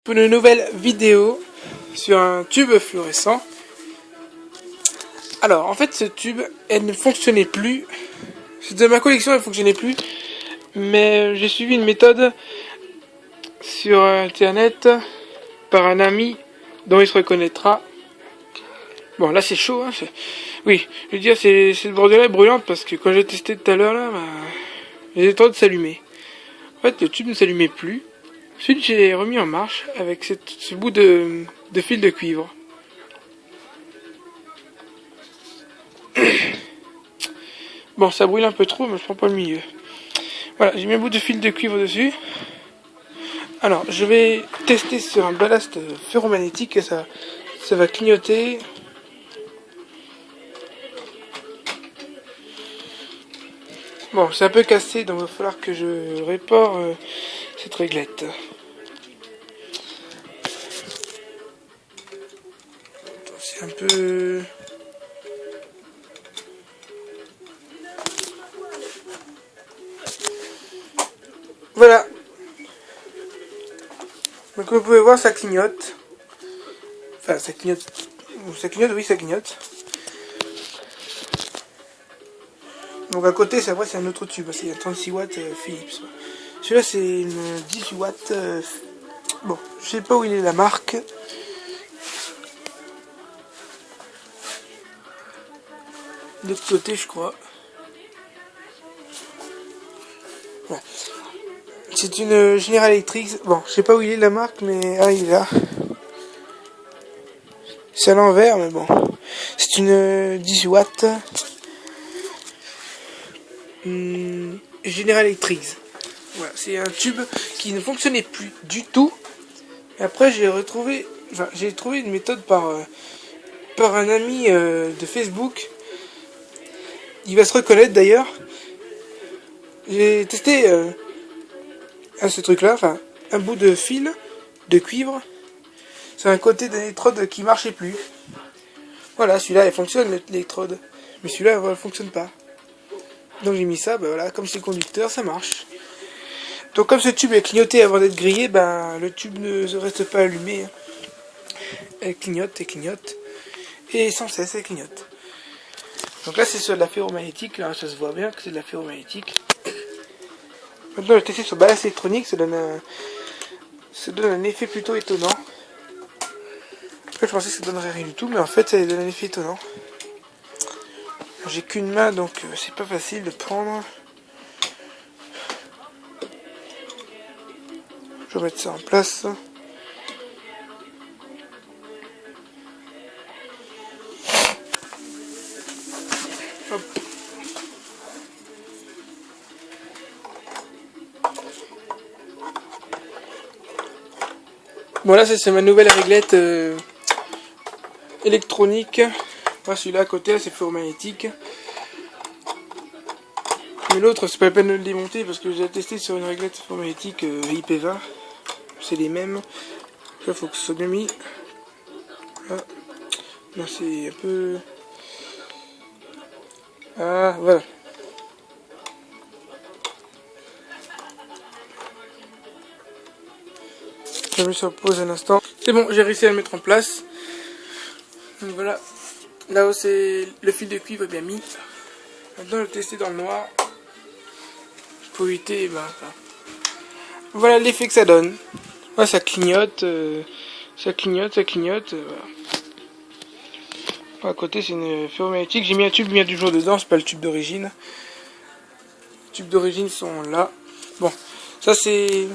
Pour une nouvelle vidéo sur un tube fluorescent. Alors en fait ce tube, elle ne fonctionnait plus. De ma collection, elle ne fonctionnait plus. Mais j'ai suivi une méthode sur internet par un ami dont il se reconnaîtra. Bon là c'est chaud hein, oui, je veux dire cette bordure est brûlante parce que quand j'ai testé tout à l'heure là, les étoiles s'allumaient. En fait le tube ne s'allumait plus. Ensuite j'ai remis en marche avec ce bout de fil de cuivre. Bon ça brûle un peu trop mais je prends pas le milieu. Voilà, j'ai mis un bout de fil de cuivre dessus. Alors je vais tester sur un ballast ferromagnétique et ça va clignoter. Bon, c'est un peu cassé, donc il va falloir que je répare cette réglette. C'est un peu... Voilà. Donc comme vous pouvez voir, ça clignote. Enfin, ça clignote. Ça clignote, oui, ça clignote. Donc à côté, c'est vrai, c'est un autre tube, c'est un 36 watts Philips. Celui-là, c'est une 18 watts. Bon, je sais pas où il est la marque. De l'autre côté, je crois. Ouais. C'est une General Electric. Bon, je sais pas où il est la marque, mais ah, il est là. C'est à l'envers, mais bon. C'est une 18 watts. General Electric. Voilà, c'est un tube qui ne fonctionnait plus du tout. Et après j'ai trouvé une méthode par un ami de Facebook. Il va se reconnaître d'ailleurs. J'ai testé ce truc là, enfin un bout de fil de cuivre. C'est un côté d'électrode qui marchait plus. Voilà, celui-là il fonctionne l'électrode, mais celui-là il fonctionne pas. Donc j'ai mis ça, ben voilà, comme c'est conducteur, ça marche. Donc comme ce tube est clignoté avant d'être grillé, ben le tube ne reste pas allumé. Elle clignote et clignote. Et sans cesse elle clignote. Donc là c'est sur de la ferromagnétique, là, ça se voit bien que c'est de la ferromagnétique. Maintenant je vais tester sur ballast électronique, ça donne un effet plutôt étonnant. Je pensais que ça donnerait rien du tout, mais en fait ça donne un effet étonnant. J'ai qu'une main donc c'est pas facile de prendre. Je vais mettre ça en place. Hop. Bon là c'est ma nouvelle réglette électronique. Voilà, celui-là à côté c'est ferromagnétique. Mais l'autre c'est pas la peine de le démonter parce que j'ai testé sur une réglette ferromagnétique IP20. C'est les mêmes. Là faut que ce soit bien mis. Là, là c'est un peu... Ah voilà. Je vais sur pause un instant. C'est bon, j'ai réussi à le mettre en place. Donc voilà. Là où c'est le fil de cuivre bien mis. Maintenant je vais tester dans le noir. Pour éviter, voilà l'effet que ça donne. Voilà, ça clignote, ça clignote. Voilà. À côté c'est une ferromagnétique. J'ai mis un tube bien du jour dedans, c'est pas le tube d'origine. Les tubes d'origine sont là. Bon, ça c'est...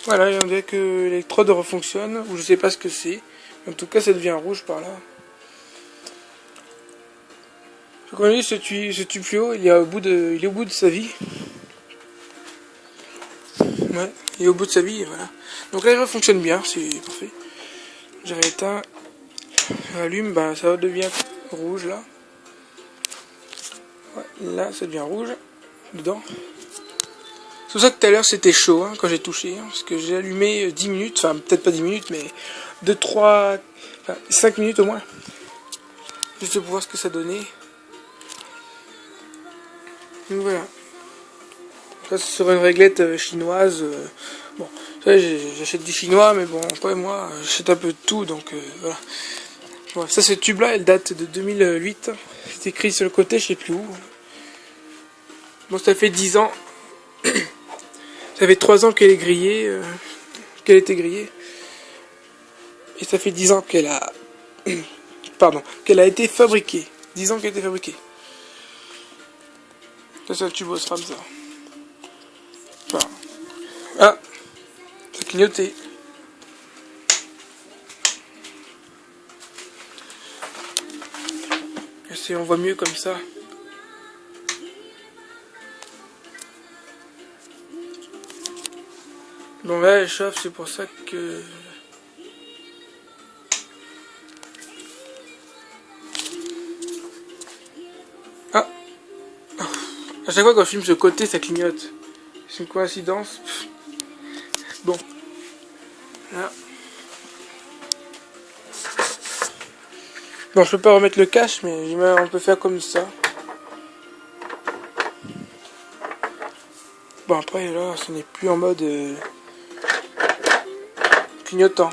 Voilà, on dirait que l'électrode refonctionne, ou je sais pas ce que c'est. En tout cas ça devient rouge par là. Comme on dit, ce tube fluo, il est au bout de sa vie. Ouais, il est au bout de sa vie, et voilà. Donc là, il fonctionne bien, c'est parfait. J'ai rééteint, j'allume, ça devient rouge là. Ouais, là, ça devient rouge, dedans. C'est pour ça que tout à l'heure, c'était chaud, hein, quand j'ai touché. Hein, parce que j'ai allumé 10 minutes, enfin, peut-être pas 10 minutes, mais 2, 3, 5 minutes au moins. Juste pour voir ce que ça donnait. Donc voilà. Ça c'est sur une réglette chinoise. Bon, J'achète du chinois, mais bon, après moi, j'achète un peu de tout, donc voilà. Ouais, ça, ce tube-là, elle date de 2008. C'est écrit sur le côté, je sais plus où. Bon, ça fait 10 ans. Ça fait 3 ans qu'elle est grillée, qu'elle était grillée. Et ça fait 10 ans qu'elle a... Pardon, qu'elle a été fabriquée. 10 ans qu'elle a été fabriquée. Ça, c'est un tube Osram, ça. Enfin... Ah, ça clignotait. On voit mieux comme ça. Bon là elle chauffe, c'est pour ça que... Ah, à chaque fois qu'on filme ce côté, ça clignote. C'est une coïncidence. Bon. Là. Bon, je peux pas remettre le cache, mais on peut faire comme ça. Bon, après, là, ce n'est plus en mode clignotant.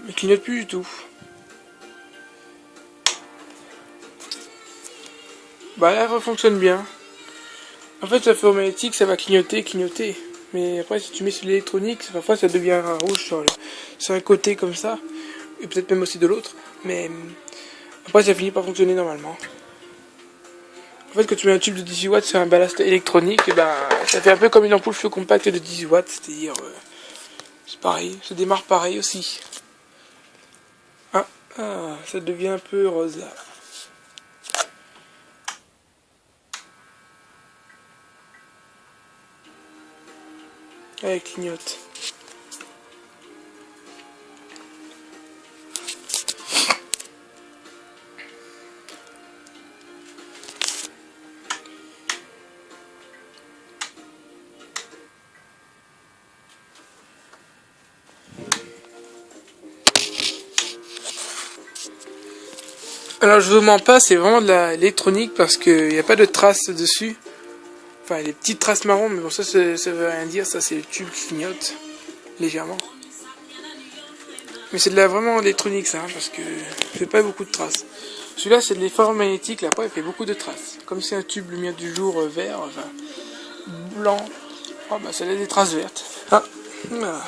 Il clignote plus du tout. Bah, là, elle fonctionne bien. En fait, ça fait au magnétique, ça va clignoter. Mais après, si tu mets sur l'électronique, parfois ça devient rouge sur un côté comme ça. Et peut-être même aussi de l'autre. Mais après, ça finit par fonctionner normalement. En fait, quand tu mets un tube de 18 watts sur un ballast électronique, et ben, ça fait un peu comme une ampoule feu compacte de 18 watts. C'est-à-dire, c'est pareil, ça démarre pareil aussi. Ah, ça devient un peu rose là. Elle clignote. Alors je vous mens pas, c'est vraiment de l'électronique parce qu'il n'y a pas de traces dessus. Enfin, les petites traces marron, mais bon, ça veut rien dire, ça c'est le tube qui clignote légèrement. Mais c'est vraiment électronique ça, parce que il fait pas beaucoup de traces. Celui-là c'est de l'effort magnétique, là-bas il fait beaucoup de traces. Comme c'est un tube lumière du jour vert, enfin blanc, oh, bah ça laisse des traces vertes. Ah, voilà.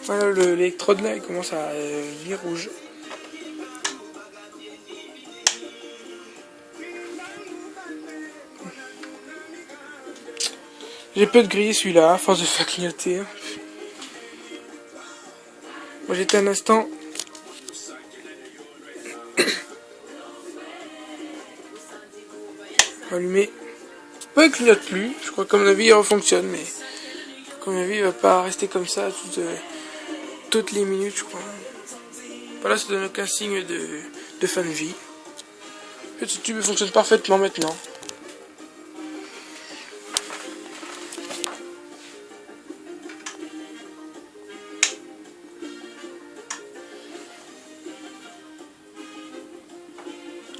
Voilà, l'électrode là il commence à devenir rouge. J'ai peu de griller celui-là, à force de faire clignoter. Moi j'étais un instant. Allumé. Ouais, il clignote plus. Je crois qu'à mon avis il refonctionne, mais à mon avis il va pas rester comme ça toutes les minutes, je crois. Voilà, ça donne aucun signe de fin de vie. En fait, ce tube fonctionne parfaitement maintenant.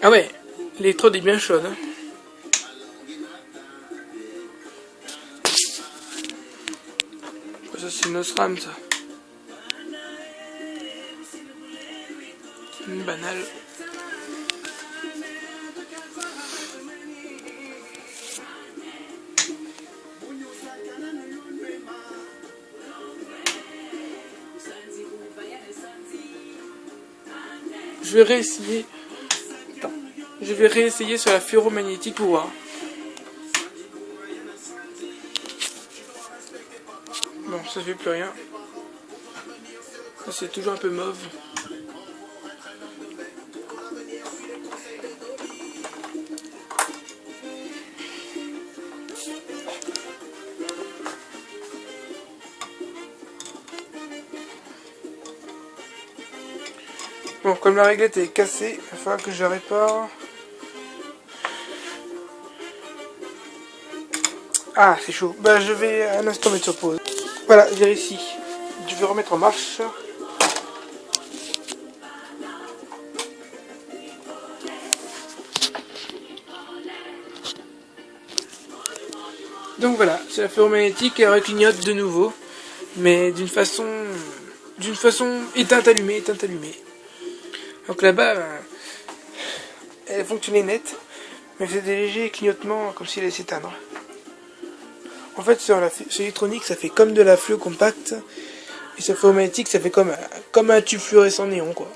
Ah ouais, l'électrode est bien chaude. Hein. Ça c'est une Osram ça. Une banale. Je vais réessayer. Attends. Je vais réessayer sur la ferromagnétique pour voir. Bon, ça fait plus rien. Ça c'est toujours un peu mauve. Bon, comme la réglette est cassée, il va falloir que je répare. Ah, c'est chaud. Bah, je vais un instant mettre sur pause. Voilà, j'ai réussi. Je vais remettre en marche. Donc voilà, c'est la ferromagnétique, elle reclignote de nouveau, mais d'une façon éteinte allumée. Donc là-bas, elle fonctionnait net, mais c'est des légers clignotements comme si elle allait s'éteindre. En fait, sur l'électronique, ça fait comme de la fluo compacte, et sur ferromagnétique, ça fait comme un tube fluorescent néon, quoi.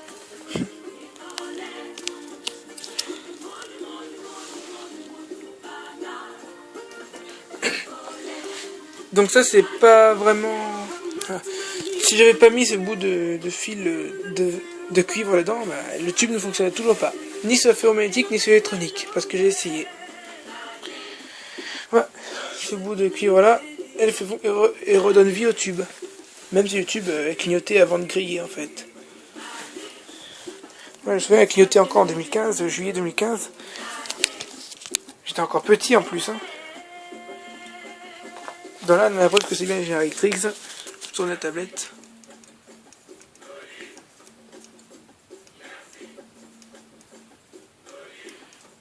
Donc ça, c'est pas vraiment... Si j'avais pas mis ce bout de fil de cuivre là-dedans, bah, le tube ne fonctionnait toujours pas. Ni sur la ferromagnétique, ni sur l'électronique, parce que j'ai essayé. Voilà, ce bout de cuivre là, elle redonne vie au tube. Même si le tube est clignoté avant de griller en fait. Ouais, je me souviens, elle clignotait encore en 2015, juillet 2015. J'étais encore petit en plus. Hein. Dans là, on a la preuve que c'est bien Generictrix sur la tablette.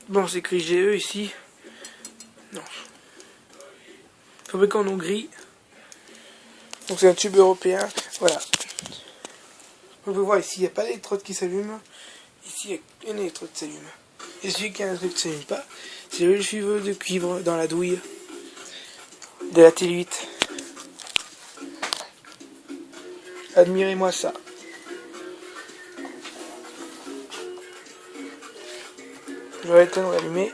Bon, c'est écrit GE ici. Non. Fabriqué en Hongrie. Donc c'est un tube européen. Voilà. Vous pouvez voir ici, il n'y a pas d'électrode qui s'allume. Ici, il y a une électrode qui s'allume. Et celui qui a un truc qui ne s'allume pas, c'est le suiveux de cuivre dans la douille de la T8. Admirez-moi ça. Je vais éteindre et allumer.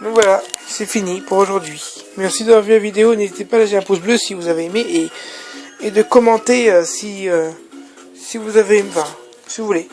Donc voilà, c'est fini pour aujourd'hui. Merci d'avoir vu la vidéo. N'hésitez pas à lâcher un pouce bleu si vous avez aimé et de commenter si vous avez, enfin, si vous voulez.